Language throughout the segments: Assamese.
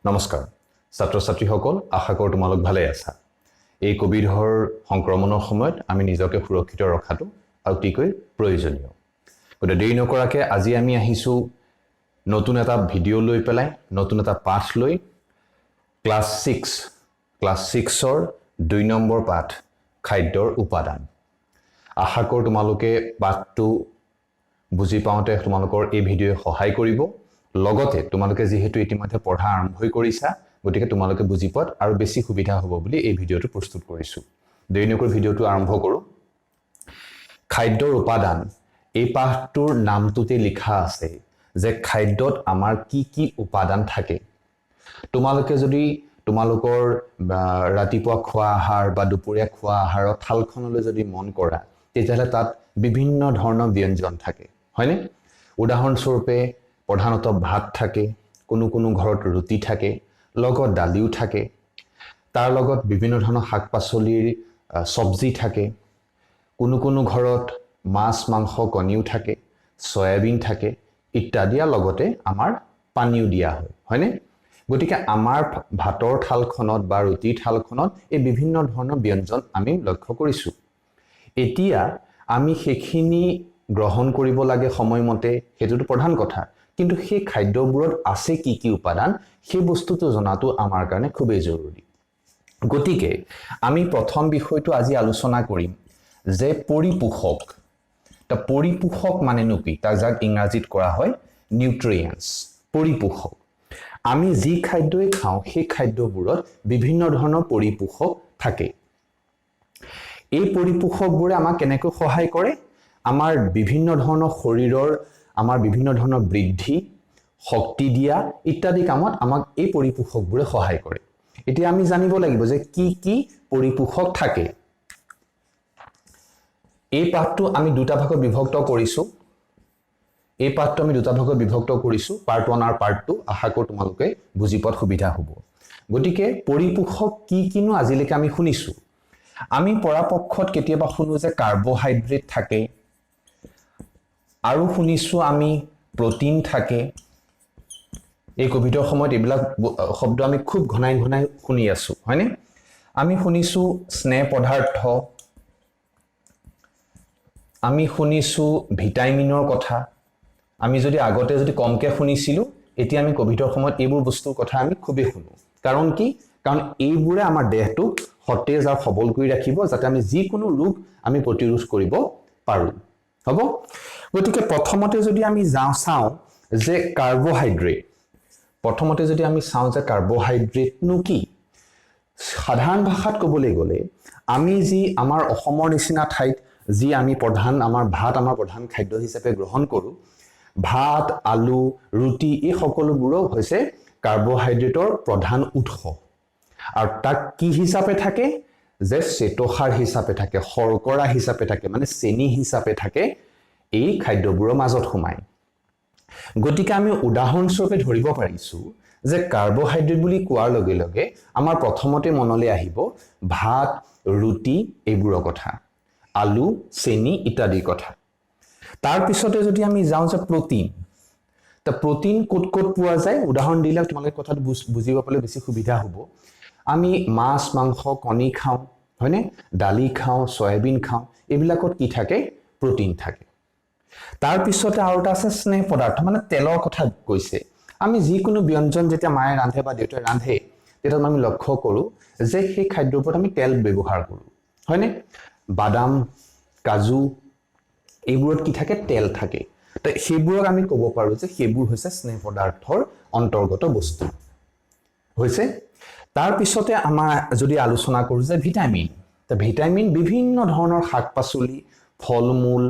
নমস্কাৰ ছাত্ৰ ছাত্ৰীসকল আশা কৰোঁ তোমালোক ভালে আছা এই কোভিডৰ সংক্ৰমণৰ সময়ত আমি নিজকে সুৰক্ষিত ৰখাটো অতিকৈ প্ৰয়োজনীয় গতিকে দেৰি নকৰাকৈ আজি আমি আহিছোঁ নতুন এটা ভিডিঅ' লৈ পেলাই নতুন এটা পাঠ লৈ ক্লাছ 6ৰ 2 নম্বৰ পাঠ খাদ্যৰ উপাদান আশা কৰোঁ তোমালোকে পাঠটো বুজি পাওঁতে তোমালোকৰ এই ভিডিঅ'য়ে সহায় কৰিব লগতে তোমালোকে যেহেতু ইতিমধ্যে পঢ়া আৰম্ভ কৰিছা গতিকে তোমালোকে বুজি পোৱাত আৰু বেছি সুবিধা হ'ব বুলি এই ভিডিঅ'টো প্ৰস্তুত কৰিছোঁ দেৰি নকৰি ভিডিঅ'টো আৰম্ভ কৰোঁ খাদ্যৰ উপাদান এই পাঠটোৰ নামটোতে লিখা আছে যে খাদ্যত আমাৰ কি কি উপাদান থাকে তোমালোকে যদি তোমালোকৰ ৰাতিপুৱা খোৱা আহাৰ বা দুপৰীয়া খোৱা আহাৰৰ থালখনলৈ যদি মন কৰা তেতিয়াহ'লে তাত বিভিন্ন ধৰণৰ ব্যঞ্জন থাকে হয়নে উদাহৰণস্বৰূপে প্ৰধানত ভাত থাকে কোনো ঘৰত ৰুটি থাকে লগত দালিও থাকে তাৰ লগত বিভিন্ন ধৰণৰ শাক-পাচলিৰ সবজি থাকে কোনো ঘৰত মাছ মাংস কণীও থাকে সয়াবিন থাকে ইত্যাদিৰ লগতে আমাৰ পানীও দিয়া হয় হয়নে গতিকে আমাৰ ভাতৰ থালখনত বা ৰুটিৰ থালখনত এই বিভিন্ন ধৰণৰ ব্যঞ্জন আমি লক্ষ্য কৰিছোঁ এতিয়া আমি সেইখিনি গ্ৰহণ কৰিব লাগে সময়মতে হেতুটো প্ৰধান কথা কিন্তু সেই খাদ্যবোৰত আছে কি কি উপাদান সেই বস্তুটো জনাটো আমাৰ কাৰণে খুবেই জৰুৰী গতিকে আমি প্ৰথম বিষয়টো আজি আলোচনা কৰিম যে পৰিপোষক তা পৰিপোষক মানেনো কি তাক যাক ইংৰাজীত কৰা হয় নিউট্ৰিয়েন্টস পৰিপোষক আমি যি খাদ্যই খাওঁ সেই খাদ্যবোৰত বিভিন্ন ধৰণৰ পৰিপোষক থাকে এই পৰিপোষকবোৰে আমাক কেনেকৈ সহায় কৰে আমাৰ বিভিন্ন ধৰণৰ শৰীৰৰ আমাৰ বিভিন্ন ধৰণৰ বৃদ্ধি শক্তি দিয়া ইত্যাদি কামত আমাক এই পৰিপোষকবোৰে সহায় কৰে এতিয়া আমি জানিব লাগিব যে কি কি পৰিপোষক থাকে এই পাঠটো আমি দুটা ভাগত বিভক্ত কৰিছো পাৰ্ট 1 আৰু পাৰ্ট 2 আশা কৰোঁ তোমালোকে বুজি পোৱাত সুবিধা হ'ব গতিকে পৰিপোষক কি কিনো আজিলৈকে আমি শুনিছো আমি পৰাপক্ষত কেতিয়াবা শুনো যে কাৰ্বোহাইড্ৰেট থাকে আৰু শুনিছো আমি প্ৰটিন থাকে এই কোভিডৰ সময়ত এইবিলাক শব্দ আমি খুব ঘনাই শুনি আছো হয়নে আমি শুনিছো স্নেহ পদাৰ্থ আমি শুনিছো ভিটামিনৰ কথা আমি যদি আগতে যদি কমকে শুনিছিলো এতিয়া আমি কোভিডৰ সময়ত এইবোৰ বস্তুৰ কথা আমি খুবেই শুনো কাৰণ কি কাৰণ এইবোৰে আমাৰ দেহটো সতেজ আৰু সবল কৰি ৰাখিব যাতে আমি যিকোনো ৰোগ আমি প্ৰতিৰোধ কৰিব পাৰো হ'ব গতিকে প্ৰথমতে যদি আমি চাওঁ যে কাৰ্বোহাইড্ৰেট নো কি সাধাৰণ ভাষাত ক'বলৈ গ'লে আমি যি আমাৰ অসমৰ নিচিনা ঠাইত যি আমি আমাৰ ভাত আমাৰ প্ৰধান খাদ্য হিচাপে গ্ৰহণ কৰোঁ ভাত আলু ৰুটি এই সকলোবোৰ হৈছে কাৰ্বোহাইড্ৰেটৰ প্ৰধান উৎস আৰু তাক কি হিচাপে থাকে যে শ্বেতসাৰ হিচাপে থাকে শৰ্কৰা হিচাপে থাকে মানে চেনি হিচাপে থাকে এই খাদ্যবোৰৰ মাজত সোমায় গতিকে আমি উদাহৰণস্বৰূপে ধৰিব পাৰিছো যে কাৰ্বোহাইড্ৰেট বুলি কোৱাৰ লগে লগে আমাৰ প্ৰথমতে মনলৈ আহিব ভাত ৰুটি এইবোৰৰ কথা আলু চেনি ইত্যাদিৰ কথা তাৰ পিছতে যদি আমি যাওঁ যে প্ৰটিন ক'ত পোৱা যায় উদাহৰণ দিলে তোমালোকে কথাটো বুজিব পালে বেছি সুবিধা হ'ব আমি মাছ মাংস কণী খাওঁ হয়নে দালি খাওঁ সয়াবিন খাওঁ এইবিলাকত কি থাকে প্ৰটিন থাকে তাৰ পিছতে আৰু এটা আছে স্নেহ পদাৰ্থ মানে তেলৰ কথা কৈছে আমি যিকোনো ব্যঞ্জন যেতিয়া মায়ে ৰান্ধে বা দেউতাই ৰান্ধে তেতিয়া আমি লক্ষ্য কৰোঁ যে সেই খাদ্যৰ ওপৰত আমি তেল ব্যৱহাৰ কৰোঁ হয়নে বাদাম কাজু এইবোৰত কি থাকে তেল থাকে তো সেইবোৰক আমি ক'ব পাৰোঁ যে সেইবোৰ হৈছে স্নেহ পদাৰ্থৰ অন্তৰ্গত বস্তু হৈছে তাৰ পিছতে আমাৰ যদি আলোচনা কৰোঁ যে ভিটামিন বিভিন্ন ধৰণৰ শাক-পাচলি ফল-মূল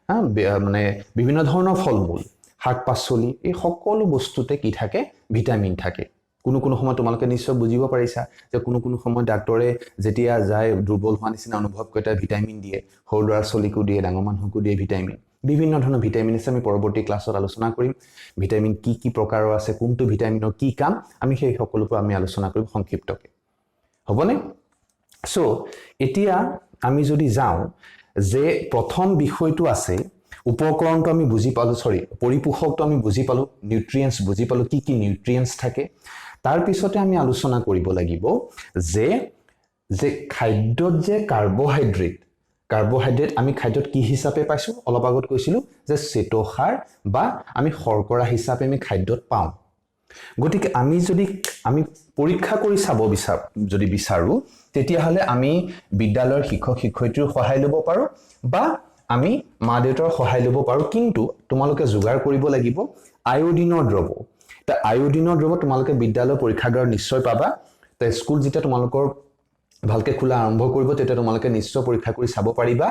মানে বিভিন্ন ধৰণৰ ফল-মূল শাক-পাচলি এই সকলো বস্তুতে কি থাকে ভিটামিন থাকে কোনো সময় তোমালোকে নিশ্চয় বুজিব পাৰিছা যে কোনো সময় ডাক্তৰে যেতিয়া যায় দুৰ্বল হোৱা নিচিনা অনুভৱ কৰে তাৰ ভিটামিন দিয়ে সৰু ল'ৰা-ছোৱালীকো দিয়ে ডাঙৰ মানুহকো দিয়ে ভিটামিন বিভিন্ন ধৰণৰ ভিটামিন আছে আমি পৰৱৰ্তী ক্লাছত আলোচনা কৰিম ভিটামিন কি প্ৰকাৰৰ আছে কোনটো ভিটামিনৰ কি কাম আমি সেই সকলোবোৰ আমি আলোচনা কৰিম সংক্ষিপ্তকে হ'বনে সো এতিয়া আমি যদি যাওঁ যে প্ৰথম বিষয়টো আছে উপকৰণটো আমি বুজি পালো পৰিপোষকটো আমি বুজি পালো নিউট্ৰিয়েন্টস বুজি পালো কি নিউট্ৰিয়েন্টস থাকে তাৰ পিছতে আমি আলোচনা কৰিব লাগিব যে খাদ্যত যে কাৰ্বহাইড্ৰেট আমি খাদ্যত কি হিচাপে পাইছো অলপ আগত কৈছিলো যে শ্বেতসাৰ বা আমি শৰ্কৰা হিচাপে আমি খাদ্যত পাওঁ গতিকে আমি পৰীক্ষা কৰি চাব বিচাৰো তেতিয়াহলে আমি বিদ্যালয়ৰ শিক্ষক শিক্ষয়িত্ৰীৰ সহায় ল'ব পাৰো বা আমি মা দেউতাৰ সহায় ল'ব পাৰো কিন্তু তোমালোকে যোগাৰ কৰিব লাগিব আয়োডিনৰ দ্ৰৱ তা আয়োডিনৰ দ্ৰৱ তোমালোকে বিদ্যালয় পৰীক্ষাগাৰত নিশ্চয় পাবা তা স্কুল যেতিয়া তোমালোকৰ ভালকে খোলা আৰম্ভ কৰিব তেতিয়া তোমালোকে নিশ্চয় পৰীক্ষা কৰি চাব পাৰিবা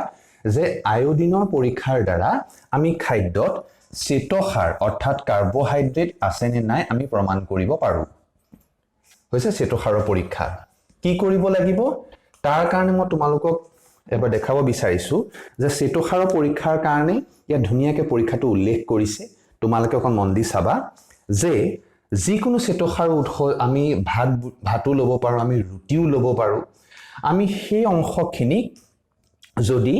যে আয়োডিনৰ পৰীক্ষাৰ দ্বাৰা আমি খাদ্যত শ্বেতসাৰ অৰ্থাৎ কাৰ্বহাইড্ৰেট আছে নে নাই আমি প্ৰমাণ কৰিব পাৰো হৈছে শ্বেতসাৰৰ পৰীক্ষা কি কৰিব লাগিব তাৰ কাৰণে মই তোমালোকক এবাৰ দেখাব বিচাৰিছো যে শ্বেতসাৰৰ পৰীক্ষাৰ কাৰণে ইয়া ধুনিয়াকে পৰীক্ষাটো উল্লেখ কৰিছে তোমালোকে অকন মন দি চাবা যে যিকোনো শ্বেতসাৰ উৎস আমি ভাতও ল'ব পাৰো আমি ৰুটিও ল'ব পাৰো আমি সেই অংশখিনি যদি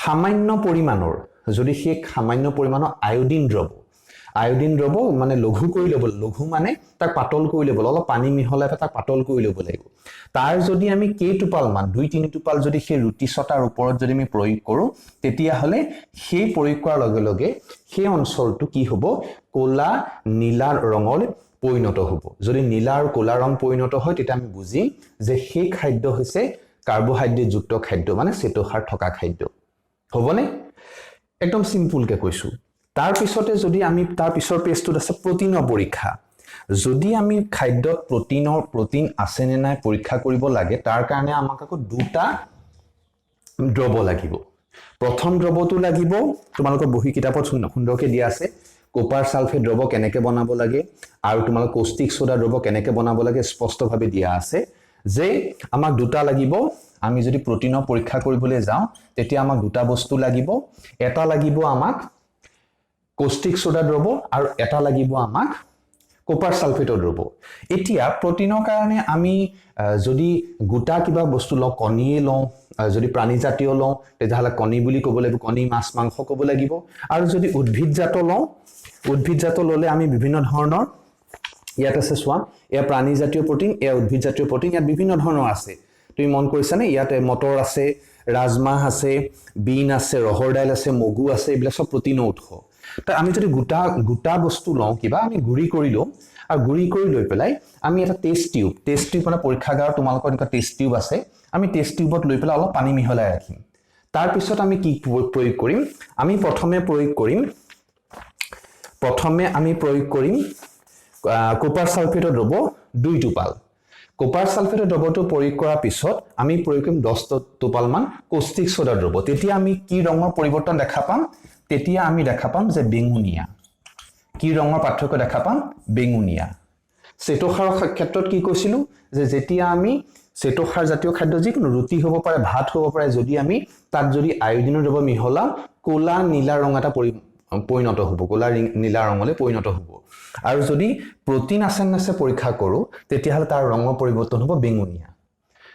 সামান্য পৰিমাণৰ আয়োডিন দ্ৰৱ মানে লঘু কৰি ল'ব লঘু মানে তাক পাতল কৰি ল'ব অলপ পানী মিহলাই তাক পাতল কৰি ল'ব লাগিব তাৰ যদি আমি কেইটোপাল মান 2-3 টোপাল যদি সেই ৰুটি ছটাৰ ওপৰত যদি আমি প্ৰয়োগ কৰো তেতিয়া হলে সেই প্ৰয়োগ কৰাৰ লগে লগে সেই অঞ্চলটো কি হ'ব কোলা নীলা ৰঙৰ পৰিণত হ'ব যদি নীলা আৰু কোলা ৰং পৰিণত হয় তেতিয়া আমি বুজিম যে সেই খাদ্য হৈছে কাৰ্বহাইড্ৰেট যুক্ত খাদ্য মানে শ্বেতসাৰ থকা খাদ্য হ'বনে একদম সিম্পল কে কৈছো তাৰ পিছতে যদি আমি তাৰ পিছৰ পেজটোত আছে প্ৰটিনৰ পৰীক্ষা যদি আমি খাদ্যত প্ৰটিন আছে নে নাই পৰীক্ষা কৰিব লাগে তাৰ কাৰণে আমাক আকৌ দুটা দ্ৰৱ লাগিব প্ৰথম দ্ৰৱটো লাগিব তোমালোকৰ বহি কিতাপত সুন্দৰকে দিয়া আছে কপাৰ সালফেট দ্ৰৱ কেনেকৈ বনাব লাগে আৰু তোমালোকৰ কষ্টিক সোডা দ্ৰৱ কেনেকৈ বনাব লাগে স্পষ্টভাৱে দিয়া আছে যে আমাক দুটা লাগিব আমি যদি প্ৰটিনৰ পৰীক্ষা কৰিবলৈ যাওঁ তেতিয়া আমাক দুটা বস্তু লাগিব এটা লাগিব আমাক কষ্টিক সোডা দ্ৰৱ আৰু এটা লাগিব আমাক কপাৰ সালফেটৰ দ্ৰৱ এতিয়া প্ৰটিনৰ কাৰণে আমি যদি গোটা কিবা বস্তু লওঁ কণীয়ে লওঁ যদি প্ৰাণীজাতীয় লওঁ তেতিয়াহলে কণী বুলি ক'ব লাগিব কণী মাছ মাংস ক'ব লাগিব আৰু যদি উদ্ভিদজাত ললে আমি বিভিন্ন ধৰণৰ ইয়াত আছে চোৱা এয়া প্ৰাণীজাতীয় প্ৰটিন এয়া উদ্ভিদজাতীয় প্ৰটিন ইয়াত বিভিন্ন ধৰণৰ আছে তুমি মন কৰিছানে ইয়াতে মটৰ আছে ৰাজমাহ আছে বিন আছে ৰহৰ দাইল আছে মগু আছে এইবিলাক সব প্ৰটিনৰ উৎস তা আমি যদি গোটা বস্তু লওঁ কিবা আমি গুৰি কৰি লওঁ আৰু গুৰি কৰি লৈ পেলাই আমি এটা টেষ্ট টিউব মানে পৰীক্ষাগাৰ তোমালোকৰ এটা টেষ্ট টিউব আছে আমি টেষ্ট টিউবত লৈ পেলাই অলপ পানী মিহলাই ৰাখিম তাৰ পিছত আমি কি প্ৰয়োগ কৰিম আমি প্ৰথমে প্ৰয়োগ কৰিম কপাৰ সালফেটৰ দ্ৰৱ 2 টোপাল কপাৰ সালফেটৰ দ্ৰৱটো প্ৰয়োগ কৰাৰ পিছত আমি প্ৰয়োগ কৰিম 10 টোপাল মান কষ্টিক সোডা দ্ৰৱ তেতিয়া আমি কি ৰঙৰ পৰিৱৰ্তন দেখা পাম তেতিয়া আমি দেখা পাম যে বেঙুনীয়া কি ৰঙৰ পাৰ্থক্য দেখা পাম বেঙুনীয়া শ্বেতসাৰৰ ক্ষেত্ৰত কি কৈছিলো যে যেতিয়া আমি শ্বেতসাৰ জাতীয় খাদ্য যিকোনো ৰুটি হ'ব পাৰে ভাত হ'ব পাৰে যদি আমি তাত যদি আয়োডিনৰ দ্ৰৱ মিহলাও কোলা নীলা ৰং এটা পৰিণত হ'ব কোলা নীলা ৰঙলৈ পৰিণত হ'ব আৰু যদি প্ৰটিন আছে নাছে পৰীক্ষা কৰো তেতিয়াহলে তাৰ ৰঙৰ পৰিৱৰ্তন হ'ব বেঙুনীয়া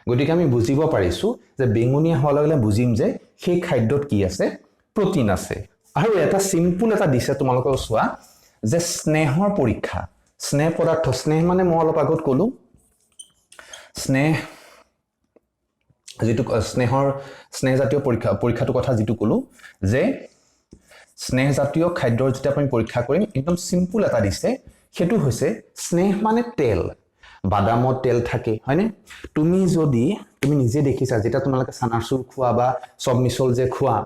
গতিকে আমি বুজিব পাৰিছো যে বেঙুনীয়া হোৱাৰ লগে লগে বুজিম যে সেই খাদ্যত কি আছে প্ৰটিন আছে আৰু এটা সিম্পল এটা দিছে তোমালোকৰ চোৱা যে স্নেহৰ পৰীক্ষা স্নেহ পদাৰ্থ স্নেহ মানে মই অলপ আগত ক'লো স্নেহ জাতীয় পৰীক্ষাটোৰ কথা যেটো ক'লো যে স্নেহ জাতীয় খাদ্যৰ যেটা আমি পৰীক্ষা কৰিম একদম সিম্পল এটা দিছে সেটো হৈছে স্নেহ মানে তেল বাদামৰ তেল থাকে হয়নে তুমি নিজে দেখিছা যেটা তোমালোকে চানাচুৰ খোৱা বা সব মিছল যে খোৱা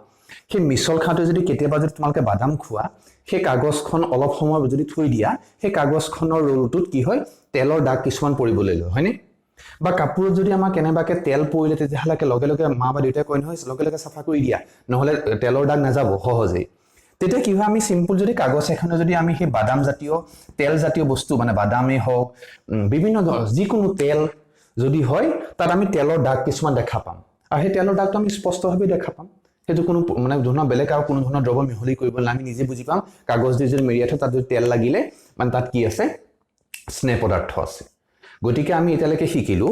সেই মিছল খাওঁতে যদি কেতিয়াবা যদি তোমালোকে বাদাম খোৱা সেই কাগজখন অলপ সময় যদি থৈ দিয়া সেই কাগজখনৰ ৰোলটোত কি হয় তেলৰ দাগ কিছুমান পৰিবলৈ লয় হয়নে বা কাপোৰত যদি আমাৰ কেনেবাকে তেল পৰিলে তেতিয়াহলে লগে লগে মা বা দেউতাই কয় নহয় লগে লগে সাফা কৰি দিয়া নহলে তেলৰ দাগ নাযাব সহজে তেতিয়া কি হয় আমি সিম্পল যদি কাগজ এখনে যদি আমি সেই বাদাম জাতীয় তেল জাতীয় বস্তু মানে বাদামে হওক বিভিন্ন যিকোনো তেল যদি হয় তাত আমি তেলৰ দাগ কিছুমান দেখা পাম আৰু সেই তেলৰ দাগটো আমি স্পষ্টভাৱে দেখা পাম সেইটো কোনো মানে ধৰণৰ বেলেগ আৰু কোনো ধৰণৰ দ্ৰৱ মিহলি কৰিব না আমি নিজে বুজি পাম কাগজ দি যদি মেৰিয়াটো তাত যদি তেল লাগিলে মানে তাত কি আছে স্নেহ পদাৰ্থ আছে গতিকে আমি এতিয়ালৈকে শিকিলো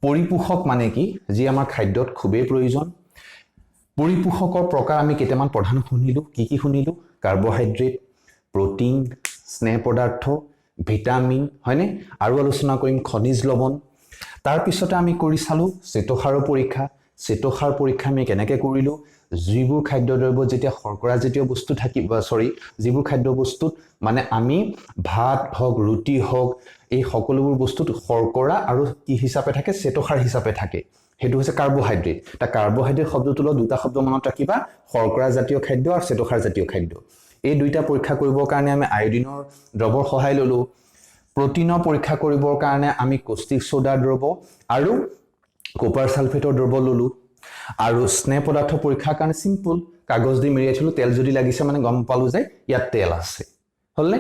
পৰিপোষক মানে কি যি আমাৰ খাদ্যত খুবেই প্ৰয়োজন পৰিপোষকৰ প্ৰকাৰ আমি কেইটামান প্ৰধান শুনিলো কি শুনিলো কাৰ্বহাইড্ৰেট প্ৰটিন স্নেহ পদাৰ্থ ভিটামিন হয়নে আৰু আলোচনা কৰিম খনিজ লৱণ তাৰ পিছতে আমি কৰি চালো শ্বেতসাৰৰ পৰীক্ষা আমি কেনেকৈ কৰিলো যিবোৰ খাদ্যদ্ৰব্য যেতিয়া শৰ্কৰা জাতীয় বস্তু থাকিব যিবোৰ খাদ্য বস্তুত মানে আমি ভাত হওক ৰুটি হওক এই সকলোবোৰ বস্তুত শৰ্কৰা আৰু কি হিচাপে থাকে শ্বেতসাৰ হিচাপে থাকে হেতু হৈছে কাৰ্বোহাইড্ৰেট তা কাৰ্বোহাইড্ৰেট শব্দটোৰ দুটা শব্দ মনত ৰাখিবা শৰ্কৰা জাতীয় খাদ্য আৰু শ্বেতসাৰ জাতীয় খাদ্য এই দুইটা পৰীক্ষা কৰিবৰ কাৰণে আমি আয়োডিনৰ দ্ৰৱৰ সহায় ললো প্ৰটিনৰ পৰীক্ষা কৰিবৰ কাৰণে আমি কষ্টিক সোডা দ্ৰৱ আৰু কপাৰ সালফেটৰ দ্ৰৱ ললো আৰু স্নেহ পদাৰ্থ পৰীক্ষাৰ কাৰণে সিম্পল কাগজ দি মেৰিয়াই থলো তেল যদি লাগিছে মানে গম পালো যে ইয়াত তেল আছে হলনে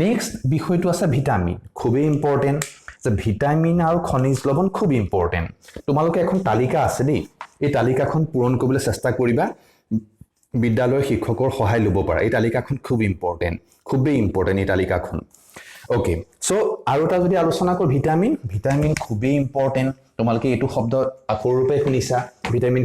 নেক্সট বিষয়টো আছে ভিটামিন খুবই ইম্পৰ্টেন্ট যে ভিটামিন আৰু খনিজ লৱণ খুব ইম্পৰ্টেন্ট তোমালোকে এখন তালিকা আছে দেই এই তালিকাখন পূৰণ কৰিবলৈ চেষ্টা কৰিবা বিদ্যালয়ৰ শিক্ষকৰ সহায় ল'ব পাৰা এই তালিকাখন খুব ইম্পৰ্টেন্ট খুবই ইম্পৰ্টেন্ট এই তালিকাখন ওকে সো আৰু এটা যদি আলোচনা কৰো ভিটামিন খুবই ইম্পৰ্টেন্ট তোমালোকে এইটো শব্দ সৰুৰূপে শুনিছা ভিটামিন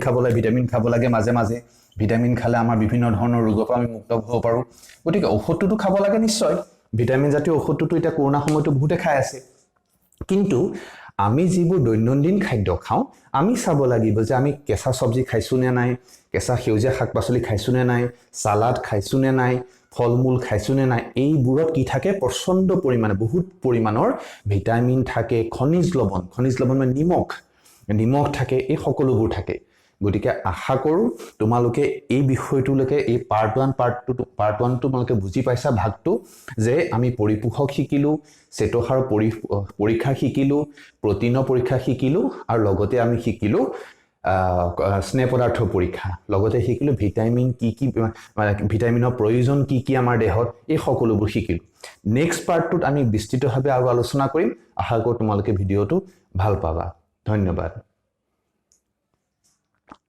খাব লাগে মাজে মাজে ভিটামিন খালে আমাৰ বিভিন্ন ধৰণৰ ৰোগৰ পৰা আমি মুক্ত হ'ব পাৰো গতিকে ঔষধটো খাব লাগে নিশ্চয় ভিটামিন জাতীয় ঔষধটো এটা কৰোনা সময়তো বহুতে খাই আছে কিন্তু আমি যিবোৰ দৈনন্দিন খাদ্য খাওঁ আমি চাব লাগিব যে আমি কেঁচা সবজি খাইছো নে নাই কেঁচা সেউজীয়া শাক-পাচলি খাইছো নে নাই সালাড খাইছো নে নাই ফলমূল খাইছো নে নাই এইবোৰত কি থাকে প্ৰচণ্ড পৰিমাণে বহুত পৰিমাণৰ ভিটামিন থাকে খনিজ লৱণ মানে নিমখ থাকে এই সকলোবোৰ থাকে গতিকে আশা কৰো তোমালোকে এই বিষয়টোলৈকে এই পাৰ্ট 1 তোমালোকে বুজি পাইছা ভাগটো যে আমি পৰিপোষক শিকিলো শ্বেতসাৰ পৰীক্ষা শিকিলো প্ৰটিনৰ পৰীক্ষা শিকিলো আৰু লগতে আমি শিকিলো স্নেহ পদাৰ্থৰ পৰীক্ষা লগতে শিকিলো ভিটামিন কি মানে ভিটামিনৰ প্ৰয়োজন কি আমাৰ দেহত এই সকলোবোৰ শিকিলো নেক্সট পাৰ্টটোত আমি বিস্তৃতভাৱে আৰু আলোচনা কৰিম আশা কৰো তোমালোকে ভিডিঅটো ভাল পাবা ধন্যবাদ